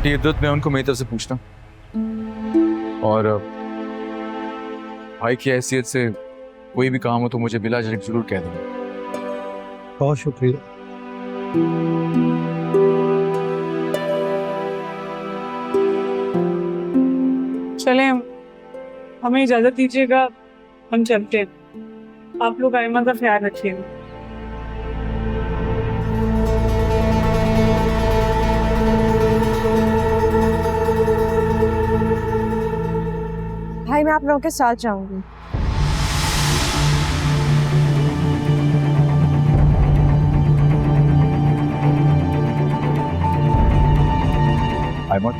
Aunty इद्दत, मैं उनको मेरी तरफ से पूछता और भाई की हैसियत से कोई भी काम हो तो मुझे बिला झिझक जरूर कह देना। बहुत शुक्रिया। चलें, हमें इजाजत दीजिएगा, हम चलते हैं। आप लोग आइमा का ख्याल रखिएगा। भाई मैं आप लोगों के साथ जाऊंगी। आयमन,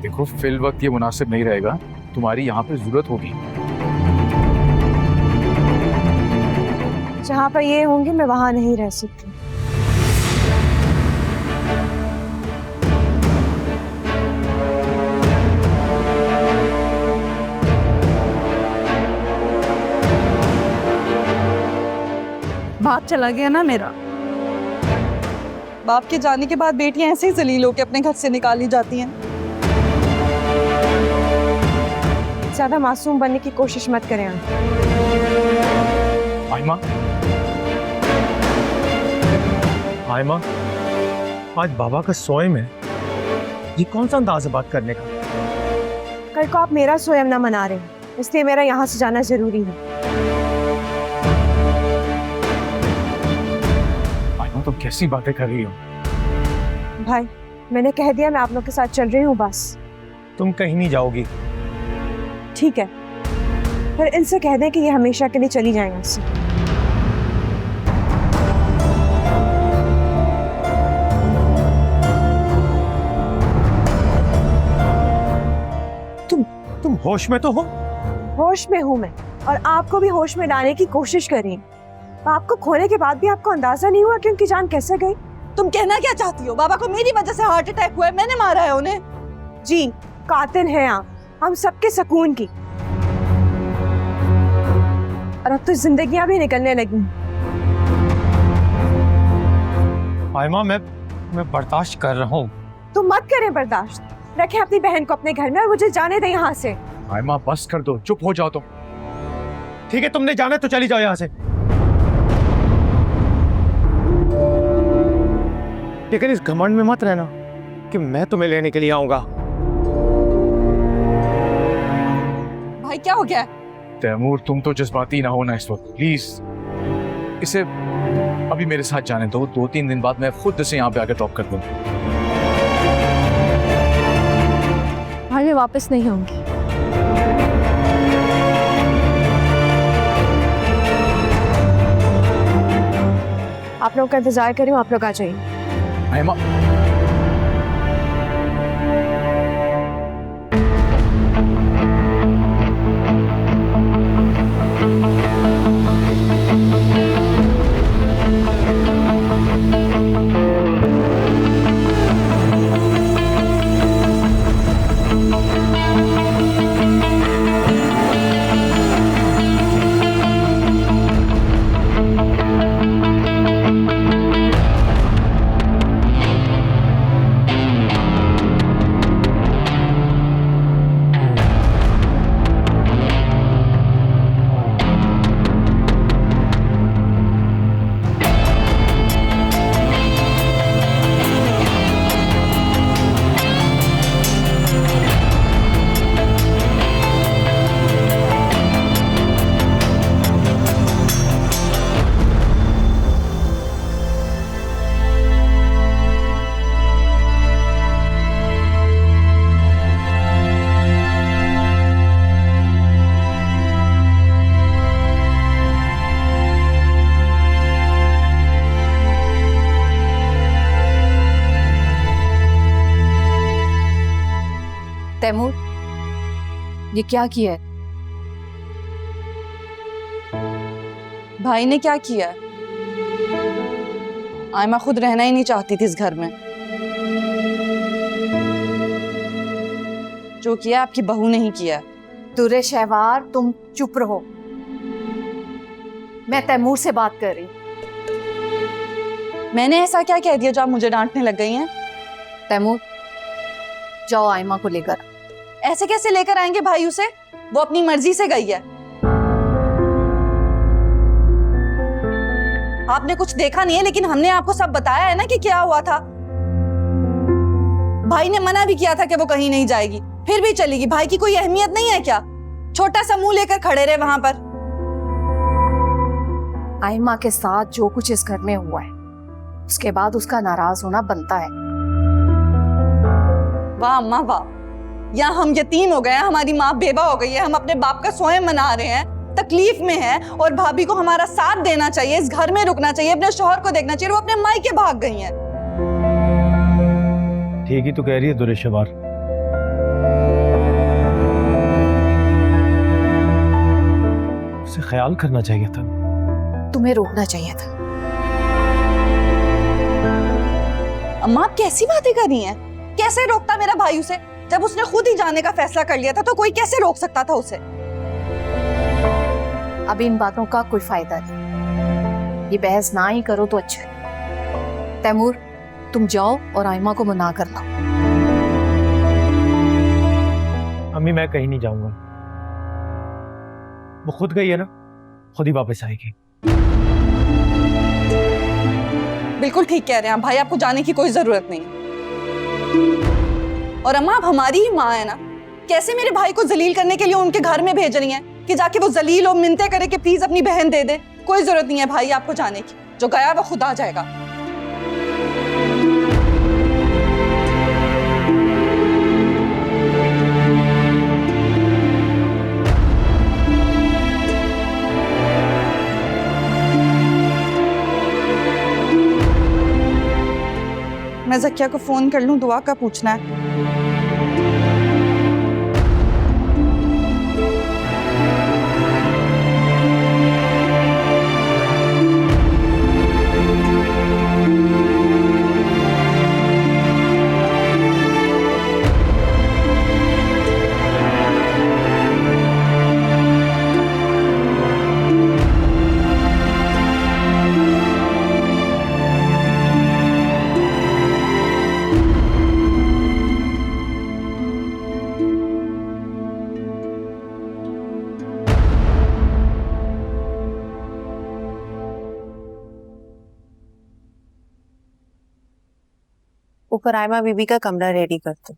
देखो फिल वक्त ये मुनासिब नहीं रहेगा, तुम्हारी यहाँ पे जरूरत होगी। जहाँ पर ये होंगे मैं वहां नहीं रह सकती। बाप चला गया ना मेरा। बाप के जाने के बाद बेटियां ऐसे ही जलील होकर अपने घर से निकाली जाती हैं। ज्यादा मासूम बनने की कोशिश मत करें आप। आयमा, आयमा, आज बाबा का सोए में ये कौन सा अंदाज है बात करने का? कल को आप मेरा सोयम ना मना रहे हैं, इसलिए मेरा यहाँ से जाना जरूरी है। आयमा तुम कैसी बातें कर रही हो? भाई मैंने कह दिया मैं आप लोग के साथ चल रही हूँ बस। तुम कहीं नहीं जाओगी। ठीक है, फिर इनसे कह दें कि ये हमेशा के लिए चली जाएं यहाँ से। तुम होश में तो हो? होश में हूँ मैं, और आपको भी होश में लाने की कोशिश करी। आपको खोने के बाद भी आपको अंदाजा नहीं हुआ कि उनकी जान कैसे गई? तुम कहना क्या चाहती हो? बाबा को मेरी वजह से हार्ट अटैक हुआ है, मैंने मारा है उन्हें। जी, कातिल हैं आप, हम सबके सुकून की। और अब तो जिंदगियां भी निकलने लगी। आयमा, मैं बर्दाश्त कर रहा हूँ। तो मत करें बर्दाश्त, रखें अपनी बहन को अपने घर में और मुझे जाने दें यहाँ से। आयमा बस कर दो, चुप हो जाओ तुम। ठीक है, तुमने जाना तो चली जाओ यहाँ से, लेकिन इस घमंड में मत रहना कि मैं तुम्हें लेने के लिए आऊंगा। भाई क्या हो गया है? तैमूर तुम तो जज्बाती ना हो ना इस वक्त, प्लीज इसे अभी मेरे साथ जाने दो। 2-3 दिन बाद मैं खुद इसे यहाँ पे आकर ड्रॉप कर दूंगा। भाई मैं वापस नहीं आऊंगी। आप लोग का इंतजार कर रही हूँ, आप लोग आ जाइए। आयमा, तैमूर, ये क्या किया है? भाई ने क्या किया है? आयमा खुद रहना ही नहीं चाहती थी इस घर में। जो किया आपकी बहू ने ही किया। तुरे शहवार, तुम चुप रहो। मैं तैमूर से बात कर रही। मैंने ऐसा क्या कह दिया जो आप मुझे डांटने लग गई हैं? तैमूर, जाओ आयमा को लेकर। ऐसे कैसे लेकर आएंगे भाई उसे? वो अपनी मर्जी से गई है। आपने कुछ देखा नहीं है, लेकिन हमने आपको सब बताया है ना कि क्या हुआ था। भाई ने मना भी किया था कि वो कहीं नहीं जाएगी, फिर भी चलेगी। भाई की कोई अहमियत नहीं है क्या? छोटा सा मुंह लेकर खड़े रहे वहां पर। आयमा के साथ जो कुछ इस घर में हुआ है, उसके बाद उसका नाराज होना बनता है। वाह अम्मा वाह, यहाँ हम यतीम हो गए हैं, हमारी माँ बेवा हो गई है, हम अपने बाप का स्वयं मना रहे हैं, तकलीफ में है, और भाभी को हमारा साथ देना चाहिए, इस घर में रुकना चाहिए, अपने शौहर को देखना चाहिए। वो अपने मायके भाग गई हैं। ठीक ही तो कह रही है दुरेशवार। उसे ख्याल करना चाहिए था। तुम्हें रोकना चाहिए था। अम्मा आप कैसी बातें कर रही हैं? कैसे रोकता मेरा भाई उसे? जब उसने खुद ही जाने का फैसला कर लिया था तो कोई कैसे रोक सकता था उसे? अब इन बातों का कोई फायदा नहीं, ये बहस ना ही करो तो अच्छा है। तैमूर, तुम जाओ और आयमा को मना कर लो। अम्मी मैं कहीं नहीं जाऊंगा। वो खुद गई है ना, खुद ही वापस आएगी। बिल्कुल ठीक कह रहे हैं भाई, आपको जाने की कोई जरूरत नहीं। और अम्मा आप हमारी ही माँ है ना, कैसे मेरे भाई को जलील करने के लिए उनके घर में भेज रही हैं कि जाके वो जलील हो, मिन्नतें करे कि प्लीज अपनी बहन दे दे? कोई जरूरत नहीं है भाई आपको जाने की, जो गया वो खुद आ जाएगा। मैं ज़किया को फोन कर लूं, दुआ का पूछना है। ऊपर आयमा बीबी का कमरा रेडी कर दो।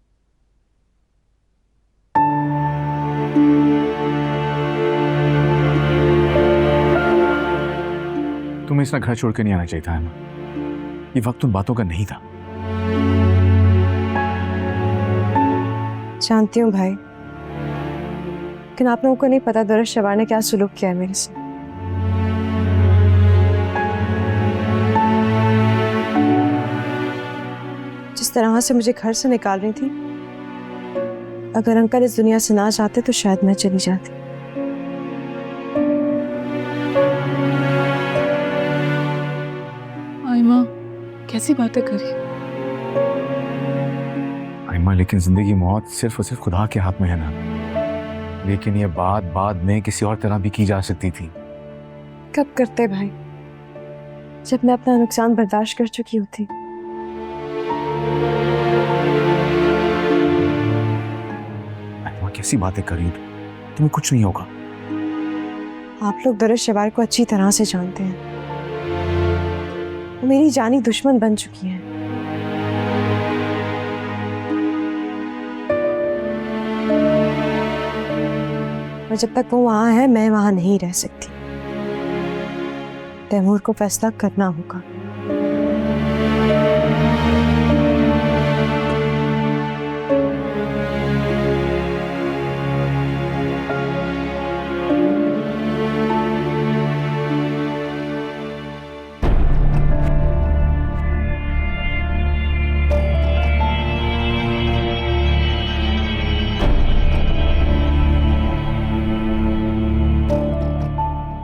तुम्हें इतना घर छोड़ के नहीं आना चाहिए था आयमा। ये वक्त उन बातों का नहीं था। जानती हूँ भाई, लेकिन आप लोगों को नहीं पता दुरेशवार ने क्या सुलूक किया है मेरे से। जिस तरह से मुझे घर से निकाल रही थी, अगर अंकल इस दुनिया से ना जाते तो शायद मैं चली जाती। आयमा कैसी बातें करी? आयमा लेकिन जिंदगी मौत सिर्फ और सिर्फ खुदा के हाथ में है ना। लेकिन ये बात बाद में किसी और तरह भी की जा सकती थी। कब करते भाई, जब मैं अपना नुकसान बर्दाश्त कर चुकी होती। आयमा कैसी बातें कर रही हो? तुम्हें कुछ नहीं होगा। आप लोग दुरेशवार को अच्छी तरह से जानते हैं, वो मेरी जानी दुश्मन बन चुकी हैं। और जब तक वो वहां है, मैं वहां नहीं रह सकती। तैमूर को फैसला करना होगा।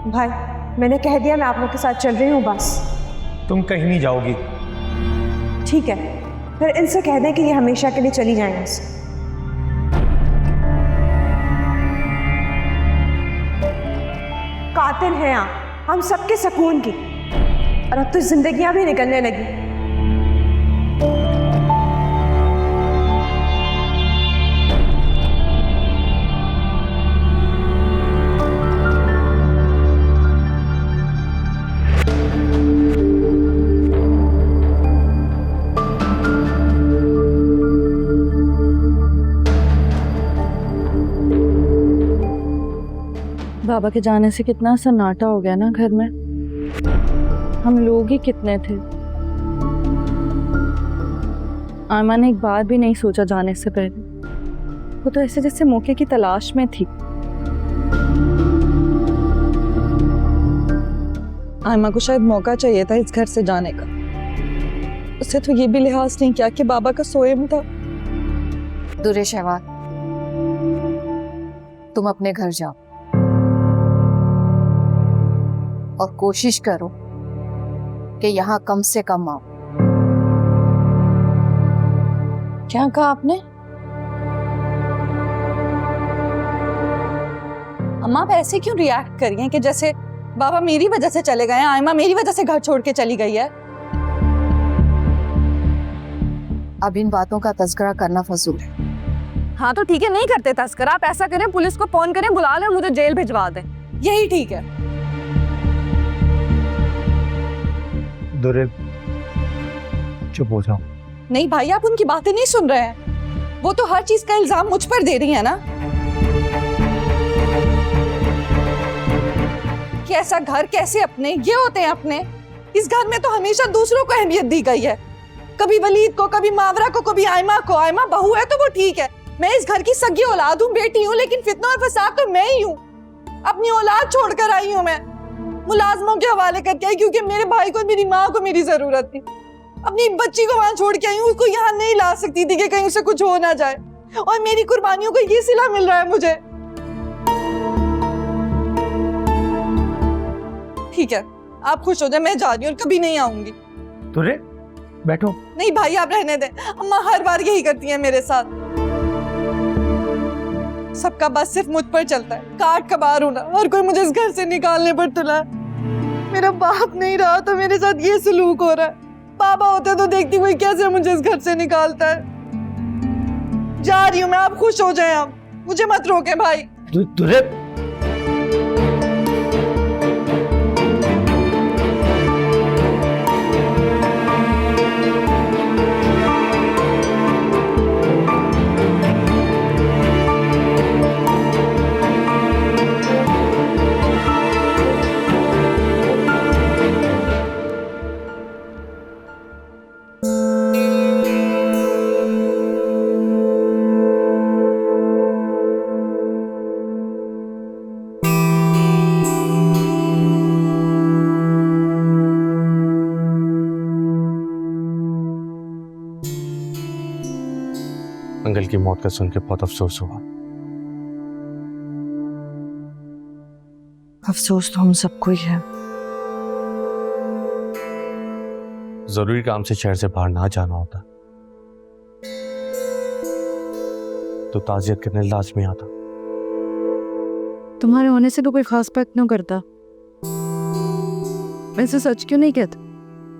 भाई मैंने कह दिया मैं आप लोग के साथ चल रही हूँ बस। तुम कहीं नहीं जाओगी। ठीक है, फिर इनसे कह दें कि ये हमेशा के लिए चली जाएं इससे। कातिल हैं आप हम सबके सुकून की, और अब तो जिंदगियां भी निकलने लगी। बाबा के जाने से कितना सन्नाटा हो गया ना घर में। हम लोग ही कितने थे। आयमा ने एक बार भी नहीं सोचा जाने से पहले। वो तो ऐसे जैसे मौके की तलाश में थी। आयमा को शायद मौका चाहिए था इस घर से जाने का। उसे तो ये भी लिहाज नहीं किया कि बाबा का सोएम था। दुरे शहवार, तुम अपने घर जाओ और कोशिश करो कि यहाँ कम से कम आओ। क्या कहा आपने? अम्मा आप ऐसे क्यों रिएक्ट कर रही हैं कि जैसे बाबा मेरी वजह से चले गए हैं, आयमा मेरी वजह से घर छोड़ के चली गई है। अब इन बातों का तज़किरा करना फजूल है। हाँ तो ठीक है, नहीं करते तस्करा। आप ऐसा करें, पुलिस को फोन करें, बुला लें, मुझे जेल भिजवा दें। यही ठीक है। दुरे चुप हो जाओ। नहीं भाई, आप उनकी बातें नहीं सुन रहे हैं। वो तो हर चीज का इल्जाम मुझ पर दे रही है ना कि ऐसा घर कैसे अपने, ये होते हैं अपने। इस घर में तो हमेशा दूसरों को अहमियत दी गई है, कभी वलीद को, कभी मावरा को, कभी आयमा को। आयमा बहू है तो वो ठीक है, मैं इस घर की सगी औलाद हूँ, बेटी हूँ, लेकिन फितना और फसाद तो मैं ही हूँ। अपनी औलाद छोड़कर आई हूँ मैं, मुलाजमों के हवाले करके आई, क्योंकि मेरे भाई को, मेरी माँ को मेरी जरूरत थी। अपनी बच्ची को वहां छोड़ के आई हूँ, उसको यहाँ नहीं ला सकती थी कि कहीं उसे कुछ हो ना जाए, और मेरी कुर्बानियों को ये सिला मिल रहा है मुझे। ठीक है, आप खुश हो जाए, मैं जा रही हूँ, कभी नहीं आऊंगी। दुरे बैठो। नहीं भाई, आप रहने दें। अम्मा हर बार यही करती है मेरे साथ। सबका बस सिर्फ मुझ पर चलता है। काट कबार हूं ना, हर कोई मुझे इस घर से निकालने पर तुला है। मेरा बाप नहीं रहा तो मेरे साथ ये सलूक हो रहा है। पापा होते तो देखती हुई कैसे मुझे इस घर से निकालता है। जा रही हूँ मैं, आप खुश हो जाएं। आप मुझे मत रोके भाई। दुरे अंकल की मौत का सुन के बहुत अफसोस हुआ। अफसोस तो हम सबको ही है। जरूरी काम से शहर से बाहर ना जाना होता तो ताजियत करने लाजमी आता। तुम्हारे होने से तो कोई खास फर्क क्यों करता? वैसे सच क्यों नहीं कहते?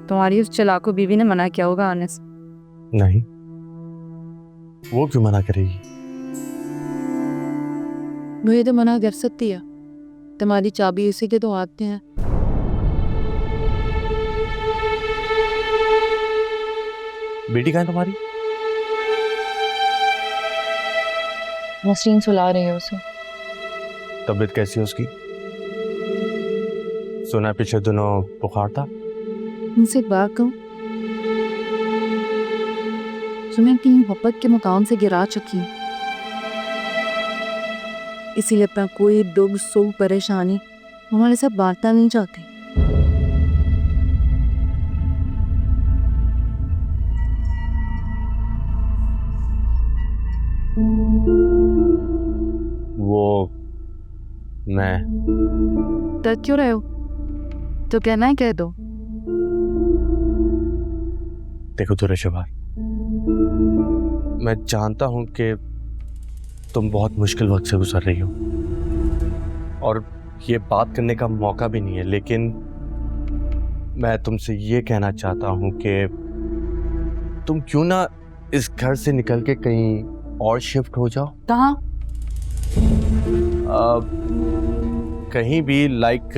तुम्हारी उस चलाको बीवी ने मना किया होगा आने से। नहीं, वो क्यों मना करेगी? मुझे तो मना कर सकती है, तुम्हारी चाबी इसी के तो आते हैं। बेटी कहाँ है तुम्हारी? नसरीन सुला रही है उसे। तबीयत कैसी है उसकी? सुना पिछले दिनों बुखार था। उनसे एक बात कहूँ, तुम्हें अपनी मोहब्बत के मुकाम से गिरा चुकी हूँ, इसीलिए अपना कोई दुख सुख परेशानी हमारे साथ बांटना नहीं चाहती। वो मैं डर क्यों रहे हो? तो कहना है कह दो। देखो दुरेशवार, मैं जानता हूं कि तुम बहुत मुश्किल वक्त से गुजर रही हो और ये बात करने का मौका भी नहीं है, लेकिन मैं तुमसे ये कहना चाहता हूं कि तुम क्यों ना इस घर से निकल के कहीं और शिफ्ट हो जाओ। कहाँ? कहीं भी, लाइक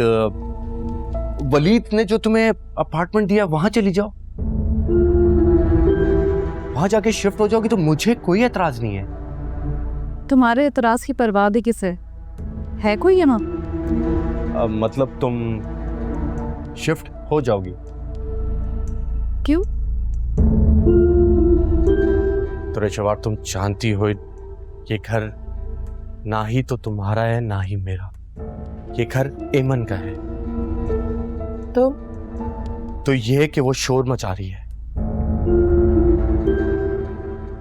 वलीद ने जो तुम्हें अपार्टमेंट दिया वहां चली जाओ, वहां जाके शिफ्ट हो जाओगी तो मुझे कोई एतराज नहीं है। तुम्हारे एतराज की परवाह भी किसे है कोई यहाँ? मतलब तुम शिफ्ट हो जाओगी। क्यों? तो रेशवार, तुम जानती हो ये घर ना ही तो तुम्हारा है ना ही मेरा, ये घर एमन का है। तो ये कि वो शोर मचा रही है,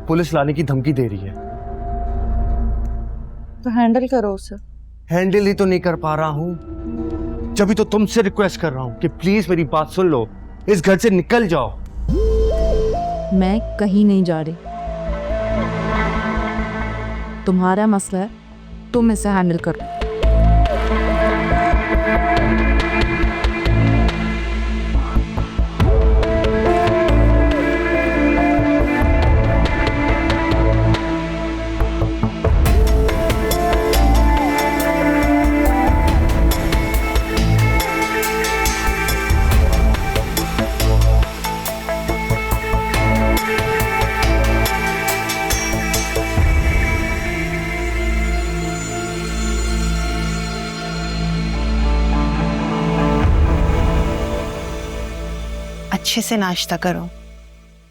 पुलिस लाने की धमकी दे रही है। तो हैंडल करो उसे। हैंडल ही तो नहीं कर पा रहा हूं, जब भी तो तुमसे रिक्वेस्ट कर रहा हूं कि प्लीज मेरी बात सुन लो, इस घर से निकल जाओ। मैं कहीं नहीं जा रही। तुम्हारा मसला है, तुम इसे हैंडल करो। अच्छे से नाश्ता करो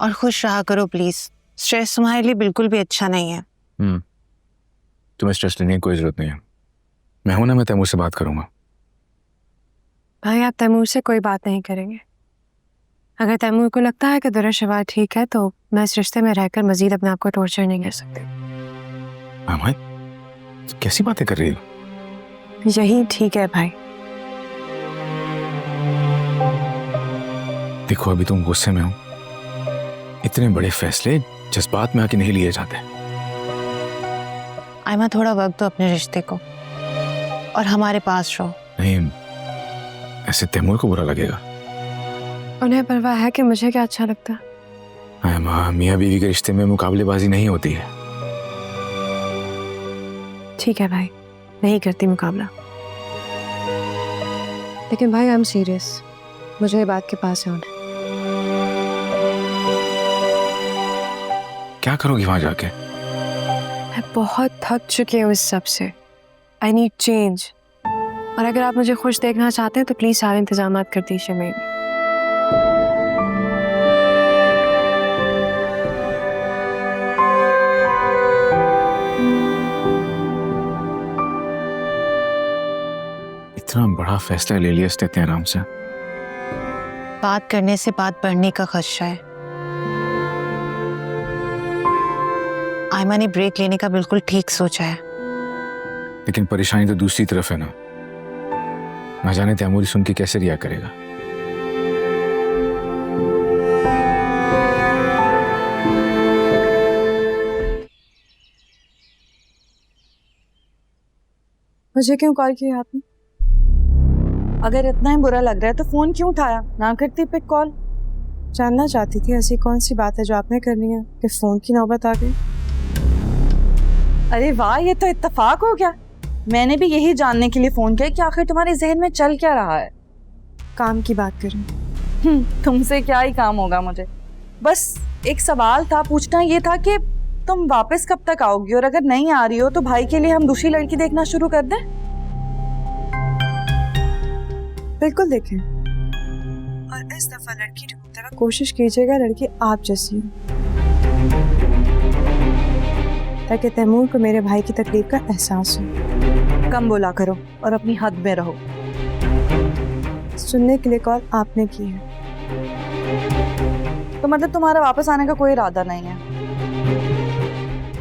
और खुश रहा करो प्लीज। स्ट्रेस तुम्हारे लिए बिल्कुल भी अच्छा नहीं है। तुम्हें स्ट्रेस लेने की कोई जरूरत नहीं है। मैं हूं ना, मैं तैमूर से बात करूंगा। भाई आप तैमूर से कोई बात नहीं करेंगे। अगर तैमूर को लगता है कि दुर्शवार ठीक है तो मैं इस रिश्ते में रहकर मजीद अपने आप को टॉर्चर नहीं कर सकती। कैसी बातें कर रही हो? यही ठीक है भाई। देखो, अभी तुम गुस्से में हो। इतने बड़े फैसले जज्बात में आके नहीं लिए जाते। आयमा, थोड़ा वक्त दो अपने रिश्ते को और हमारे पास रहो। नहीं, ऐसे तैमूर को बुरा लगेगा। उन्हें परवाह है कि मुझे क्या अच्छा लगता है। आयमा, मियाँ बीवी के रिश्ते में मुकाबलेबाजी नहीं होती है। ठीक है भाई, नहीं करती मुकाबला। लेकिन भाई आई एम सीरियस, मुझे ये बात के पास होना। क्या करोगी वहां जाके? मैं बहुत थक चुकी हूँ इस सब से। I need change. और अगर आप मुझे खुश देखना चाहते हैं तो प्लीज सारे इंतजाम कर दीजिए मेरे। इतना बड़ा फैसला ले लिया इतने आराम से। बात करने से बात बढ़ने का खदशा है। आयमा ने ब्रेक लेने का बिल्कुल ठीक सोचा है। लेकिन परेशानी तो दूसरी तरफ है ना। ना जाने तैमूर सुन के कैसे रिया करेगा। मुझे क्यों कॉल किया आपने? अगर इतना ही बुरा लग रहा है तो फोन क्यों उठाया? ना करती पिक कॉल। जानना चाहती थी ऐसी कौन सी बात है जो आपने करनी है कि फोन की नौबत आ गई। अरे वाह, ये तो इत्तेफाक हो गया। मैंने भी यही जानने के लिए फोन किया कि आखिर तुम्हारे जहन में चल क्या रहा है। काम की बात करें। तुमसे क्या ही काम होगा मुझे। बस एक सवाल था, पूछना ये था कि तुम वापस कब तक आओगी, और अगर नहीं आ रही हो तो भाई के लिए हम दूसरी लड़की देखना शुरू कर दें। बिल्कुल देखें, और इस दफा लड़की ढूंढते वक्त कोशिश कीजिएगा लड़की आप जैसी हो, ताकि तैमूर को मेरे भाई की तकलीफ का एहसास हो। कम बोला करो और अपनी हद में रहो। सुनने के लिए कॉल आपने की है। तो मतलब तुम्हारा वापस आने का कोई इरादा नहीं है?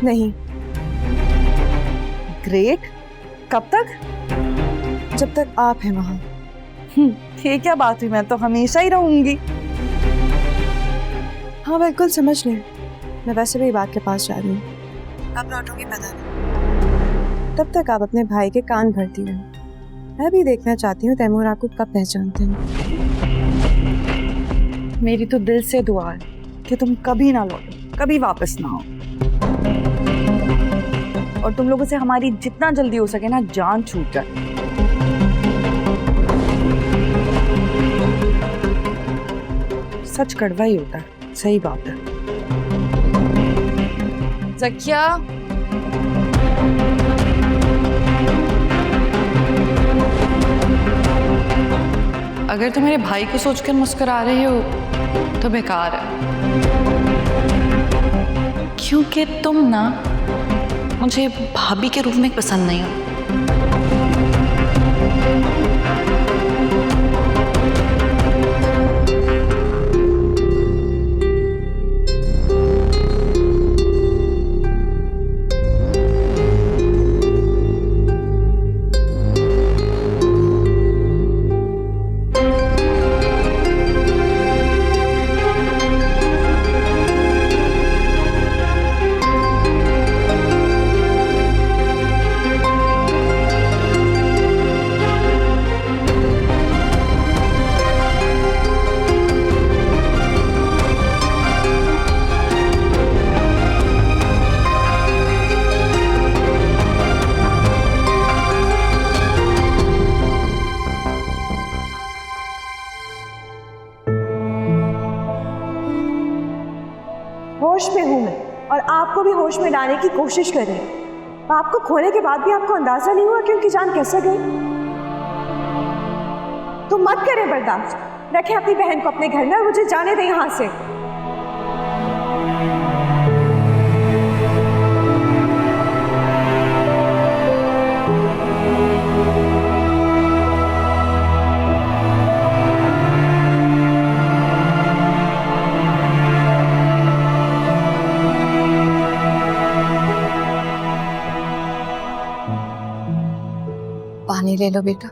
नहीं। ग्रेट। कब तक? जब तक आप हैं वहां। ये क्या बात हुई? मैं तो हमेशा ही रहूंगी। हाँ बिल्कुल समझ लें। मैं वैसे भी बात के पास जा रही हूँ। आप लौटोगे पता नहीं। तब तक आप अपने भाई के कान भरती रहें। मैं भी देखना चाहती हूँ तैमूर आपको कब पहचानते हैं। मेरी तो दिल से दुआ है कि तुम कभी ना लौटो, कभी वापस ना आओ, और तुम लोगों से हमारी जितना जल्दी हो सके ना जान छूट जाए। सच कड़वा ही होता है। सही बात है। जकिया, अगर तुम मेरे भाई को सोचकर मुस्कुरा रही हो तो बेकार है, क्योंकि तुम ना मुझे भाभी के रूप में पसंद नहीं हो। होश में हूं मैं और आपको भी होश में लाने की कोशिश कर रही हूं। आपको खोने के बाद भी आपको अंदाजा नहीं हुआ कि उनकी जान कैसे गई? तो मत करें बर्दाश्त, रखें अपनी बहन को अपने घर में और मुझे जाने दें यहां से। पानी ले लो बेटा।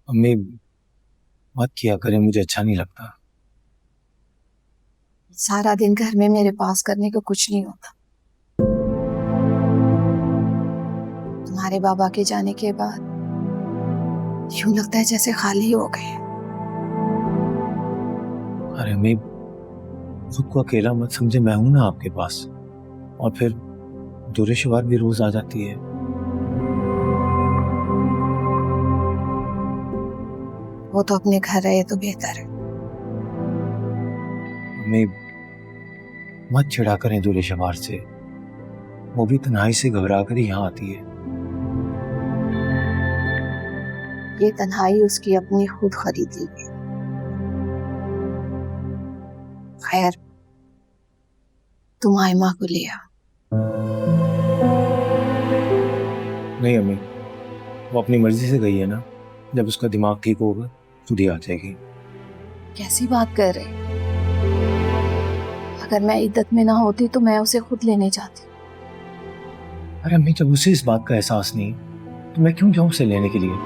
अम्मी मत किया करें, मुझे अच्छा नहीं लगता। सारा दिन घर में मेरे पास करने को कुछ नहीं होता। तुम्हारे बाबा के जाने के बाद यूं लगता है जैसे खाली हो गए। अरे अम्मी खुद को अकेला मत समझे, मैं हूं ना आपके पास। और फिर दुरेशवार भी रोज आ जाती है। वो तो अपने घर रहे तो बेहतर है। अम्मी मत चिढ़ा करें दुरेशवार से, वो भी तन्हाई से घबरा कर ही यहाँ आती है। ये तन्हाई उसकी अपनी खुद खरीद ली है। खैर तुम आयमा को ले आओ। नहीं अम्मी, वो अपनी मर्जी से गई है ना, जब उसका दिमाग ठीक होगा खुद ही आ जाएगी। कैसी बात कर रहे? अगर मैं इद्दत में ना होती तो मैं उसे खुद लेने जाती। अरे अम्मी जब उसे इस बात का एहसास नहीं तो मैं क्यों जाऊं उसे लेने के लिए?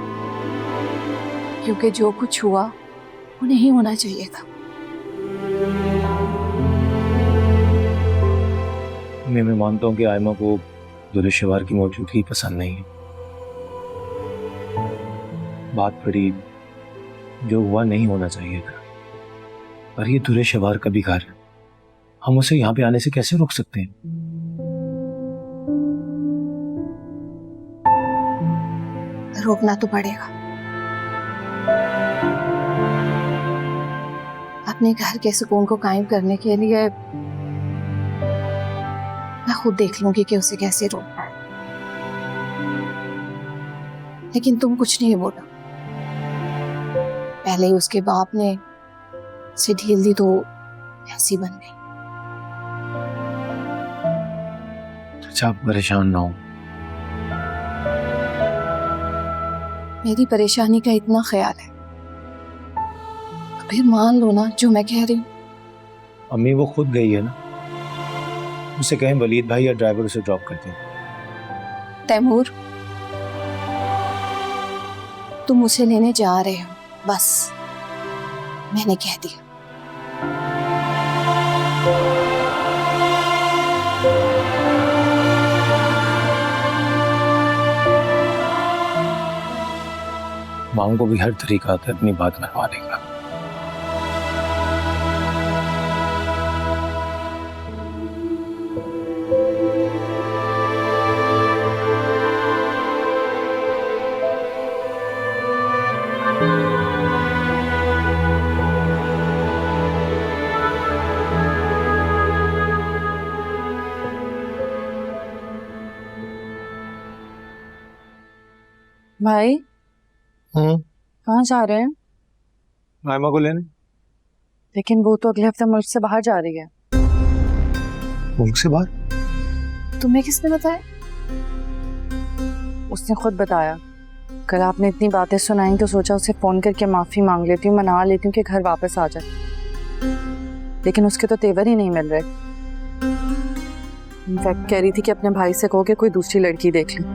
क्योंकि जो कुछ हुआ वो नहीं होना चाहिए था। मैं मानता हूँ कि आयमा को दुरेशवार की मौजूदगी पसंद नहीं है। बात बड़ी, जो हुआ नहीं होना चाहिए था। पर ये दुरेशवार का भी घर है, हम उसे यहाँ पे आने से कैसे रोक सकते हैं? रोकना तो पड़ेगा। अपने घर के सुकून को कायम करने के लिए मैं खुद देख लूंगी कि उसे कैसे रोकना है। लेकिन तुम कुछ नहीं बोला। पहले ही उसके बाप ने उसे ढील दी तो ऐसी बन गई। अच्छा आप परेशान ना हो। मेरी परेशानी का इतना ख्याल है तो फिर मान लो ना जो मैं कह रही हूँ। अम्मी वो खुद गई है ना, उसे कहें वलीद भाई या ड्राइवर उसे ड्रॉप करते हैं। तैमूर तुम उसे लेने जा रहे हो, बस मैंने कह दिया। माँ को भी हर तरीका आता है अपनी बात मनवाने का। भाई कहाँ जा रहे हैं? आयमा को लेने। लेकिन वो तो अगले हफ्ते मुल्क से बाहर जा रही है। मुल्क से बाहर? तुम्हें किसने बताया? उसने खुद बताया। कल आपने इतनी बातें सुनाई तो सोचा उसे फोन करके माफी मांग लेती हूँ, मना लेती हूँ कि घर वापस आ जाए, लेकिन उसके तो तेवर ही नहीं मिल रहे। इनफैक्ट कह रही थी कि अपने भाई से कहो कि कोई दूसरी लड़की देख ले,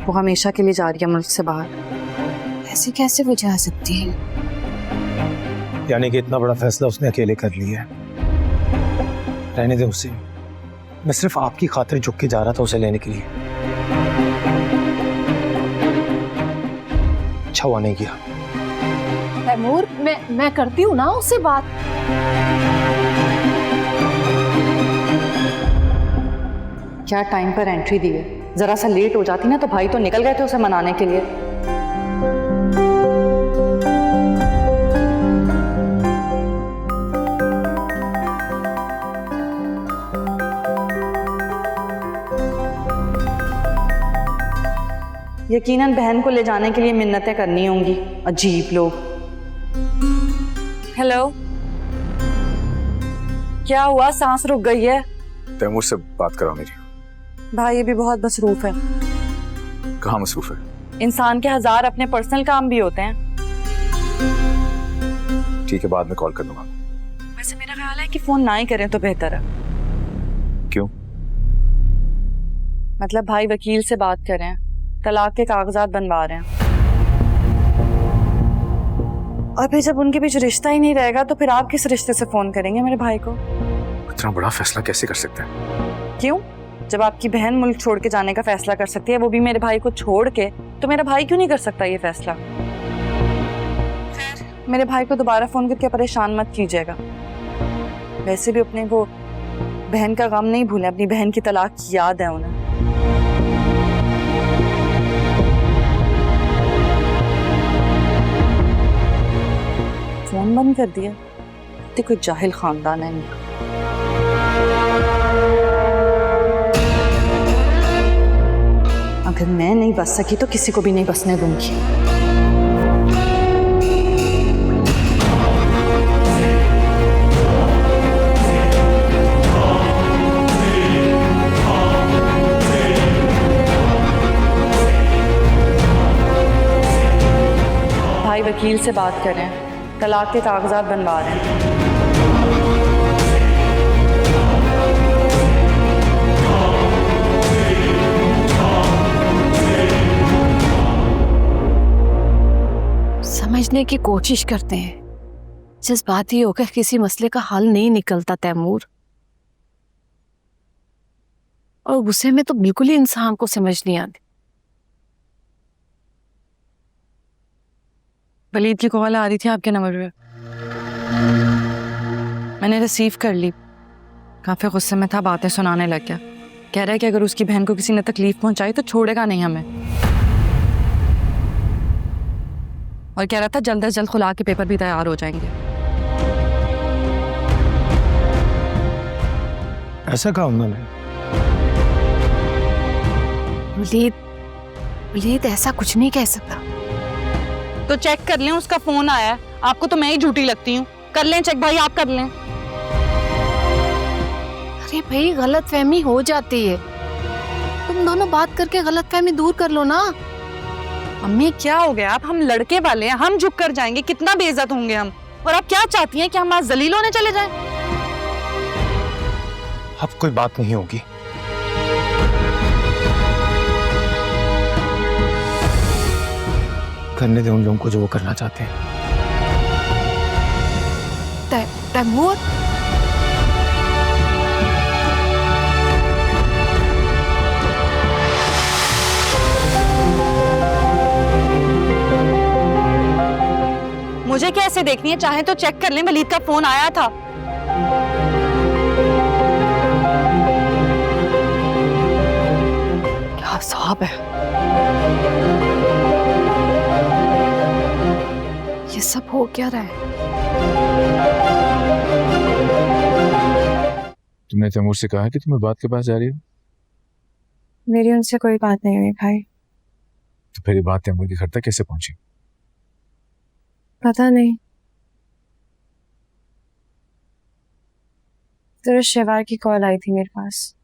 वो हमेशा के लिए जा रही है मुल्क से बाहर। ऐसे कैसे वो जा सकती है? यानी कि इतना बड़ा फैसला उसने अकेले कर लिया है। रहने दे उसे, मैं सिर्फ आपकी खातिर झुक के जा रहा था उसे लेने के लिए। अच्छा हुआ नहीं किया। तैमूर, मैं करती हूँ ना उससे बात। क्या टाइम पर एंट्री दी है, जरा सा लेट हो जाती ना तो भाई तो निकल गए थे उसे मनाने के लिए। यकीनन बहन को ले जाने के लिए मिन्नतें करनी होंगी, अजीब लोग। हेलो, क्या हुआ? सांस रुक गई है? तैमूर से बात कराओ मेरी। भाई ये भी बहुत मसरूफ है। कहाँ मसरूफ है? इंसान के 1000 अपने पर्सनल काम भी होते हैं। ठीक है, बाद में कॉल कर दूंगा। वैसे मेरा ख्याल है कि फोन ना ही करें तो बेहतर है। क्यों? मतलब भाई वकील से बात कर रहे हैं, तलाक के कागजात बनवा रहे हैं, और फिर जब उनके बीच रिश्ता ही नहीं रहेगा तो फिर आप किस रिश्ते से फोन करेंगे मेरे भाई को? इतना बड़ा फैसला कैसे कर सकते हैं? क्यों? जब आपकी बहन मुल्क छोड़ के जाने का फैसला कर सकती है, वो भी मेरे भाई को छोड़ के, तो मेरा भाई क्यों नहीं कर सकता ये फैसला? खैर, मेरे भाई को दोबारा फोन करके परेशान मत कीजिएगा। वैसे भी अपने को बहन का गम नहीं भूले, अपनी बहन की तलाक की याद है उन्हें। फोन बंद कर दिया, तो कोई जाहिल खानदान है इनका। अगर मैं नहीं बच सकी तो किसी को भी नहीं बसने दूंगी। भाई वकील से बात कर रहे हैं, तलाक के कागजात बनवा रहे हैं। समझने की कोशिश करते हैं, जज्बाती होकर किसी मसले का हल नहीं निकलता तैमूर। और गुस्से में तो बिल्कुल ही इंसान को समझ नहीं आती। वलीद की कॉल आ रही थी आपके नंबर पे, मैंने रिसीव कर ली। काफी गुस्से में था, बातें सुनाने लग गया। कह रहा है कि अगर उसकी बहन को किसी ने तकलीफ पहुंचाई तो छोड़ेगा नहीं हमें, और कह रहा था जल्द से जल्द खुला के पेपर भी तैयार हो जाएंगे। ऐसा कहा उन्होंने? वलीद ऐसा कुछ नहीं कह सकता। तो चेक कर लें, उसका फोन आया है। आपको तो मैं ही झूठी लगती हूँ। कर लें चेक भाई, आप कर लें। अरे भाई, गलतफहमी हो जाती है, तुम दोनों बात करके गलतफहमी दूर कर लो ना। अम्मी क्या हो गया? आप हम लड़के वाले हैं, हम झुक कर जाएंगे, कितना बेइज्जत होंगे हम। और आप क्या चाहती हैं कि हम आज जलील होने चले जाएं? अब कोई बात नहीं होगी। करने दे उन लोगों को जो वो करना चाहते हैं। तैमूर, मुझे कैसे देखनी है? चाहे तो चेक कर लें, वलीद का फोन आया था। क्या साहब है ये सब हो क्या रहा है? तुमने तैमूर से कहा कि तुम्हें बात के पास जा रही हो? मेरी उनसे कोई बात नहीं हुई भाई। तो फिर ये बात तैमूर के घर तक कैसे पहुंची? पता नहीं, तेरे शिवार की कॉल आई थी मेरे पास,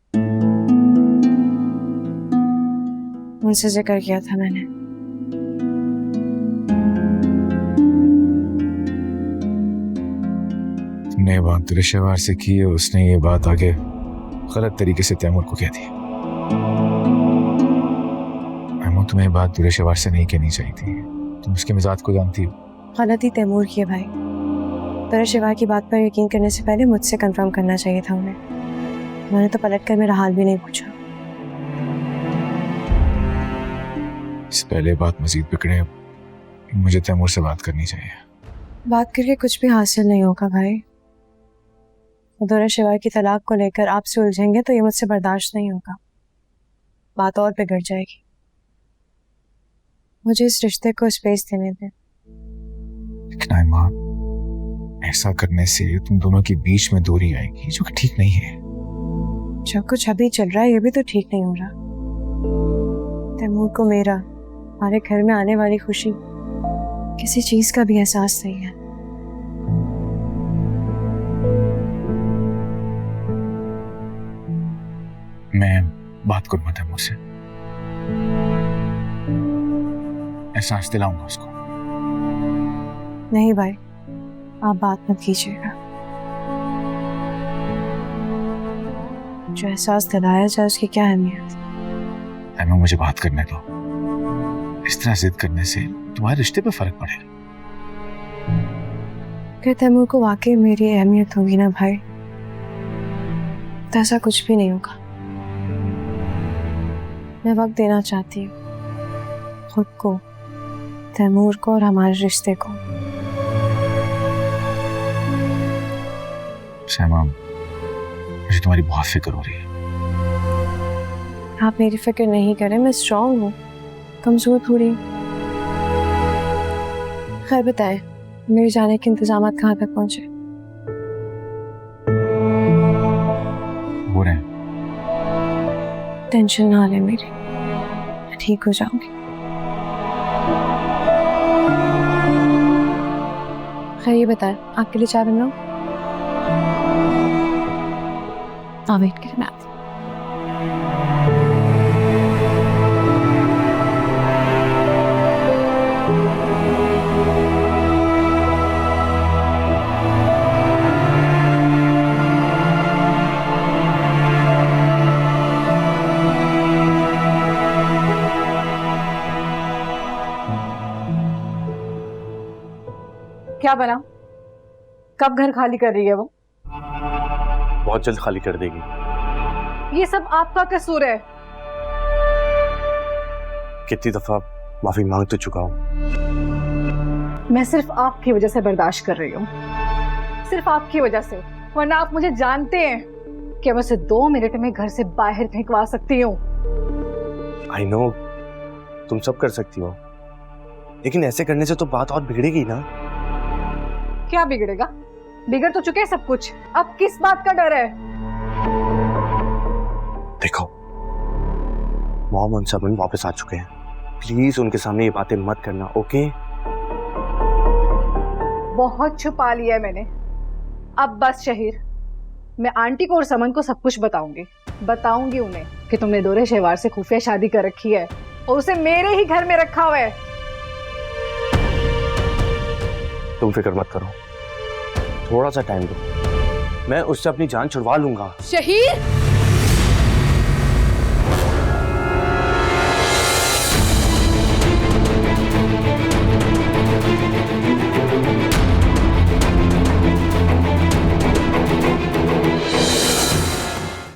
उनसे जिक्र किया था मैंने। तुमने ये बात तेरे शिवार से की और उसने ये बात आगे गलत तरीके से तैमूर को कह दी। तैमूर, तुम्हें ये बात तेरे शिवार से नहीं कहनी चाहिए थी। तुम उसके मिजाज को जानती हो। गलती तैमूर की है भाई। तेरे शिवार की बात पर यकीन करने से पहले मुझसे कंफर्म करना चाहिए था उन्हें। उन्होंने तो पलटकर मेरा हाल भी नहीं पूछा। इस पहले बात मजीद बिगड़े, मुझे तैमूर से बात करनी चाहिए। बात करके कुछ भी हासिल नहीं होगा भाई। तेरे शिवार की तलाक को लेकर आपसे उलझेंगे तो ये मुझसे बर्दाश्त नहीं होगा, बात और बिगड़ जाएगी। मुझे इस रिश्ते को स्पेस देने दे। लेकिन आयमा, ऐसा करने से तुम दोनों के बीच में दूरी आएगी, जो कि ठीक नहीं है। जो कुछ अभी चल रहा है ये भी तो ठीक नहीं हो रहा। तैमूर को मेरा, हमारे घर में आने वाली खुशी, किसी चीज का भी एहसास नहीं है। मैं बात करूंगा तैमूर से, एहसास दिलाऊंगा उसको। नहीं भाई, आप बात मत कीजिएगा। जो एहसास दिलाया जाए उसकी क्या अहमियत। तैमूर, मुझे बात करने दो। इस तरह जिद करने से तुम्हारे रिश्ते पे फर्क पड़ेगा। अगर तैमूर को वाकई मेरी अहमियत होगी ना भाई, तो ऐसा कुछ भी नहीं होगा। मैं वक्त देना चाहती हूँ खुद को, तैमूर को और हमारे रिश्ते को। शैमा, मुझे तुम्हारी बहुत फिक्र हो रही है। आप मेरी फिक्र नहीं करें, मैं स्ट्रांग हूँ, कमजोर थोड़ी। खैर बताएं, मेरे जाने के इंतजाम कहाँ तक पहुंचे? हो रहे हैं। टेंशन ना ले मेरी, मैं ठीक हो जाऊंगी। खैर ये बताएं, आपके लिए चाय बनाऊं? हाँ वेट करें, मैं आती हूँ। क्या बना? कब घर खाली कर रही है वो? बहुत जल्द खाली कर देगी। ये सब आपका कसूर है। कितनी दफा माफी मांग तो चुका हूँ। मैं सिर्फ आपकी वजह से बर्दाश्त कर रही हूँ, सिर्फ आपकी वजह से। वरना आप मुझे जानते हैं कि मैं उसे 2 मिनट में घर से बाहर फेंकवा सकती हूँ। आई नो, तुम सब कर सकती हो, लेकिन ऐसे करने से तो बात और बिगड़ेगी ना। क्या बिगड़ेगा? बिगड़ तो चुके सब कुछ, अब किस बात का डर है? देखो, मॉम और सबन वापस आ चुके हैं, प्लीज उनके सामने ये बातें मत करना, ओके? बहुत छुपा लिया है मैंने, अब बस शहीर। मैं आंटी को और समन को सब कुछ बताऊंगी उन्हें कि तुमने दोरे शेवार से खुफिया शादी कर रखी है और उसे मेरे ही घर में रखा हुआ है। तुम फिक्र मत करो, थोड़ा सा टाइम दो, मैं उससे अपनी जान छुड़वा लूंगा। शहीर,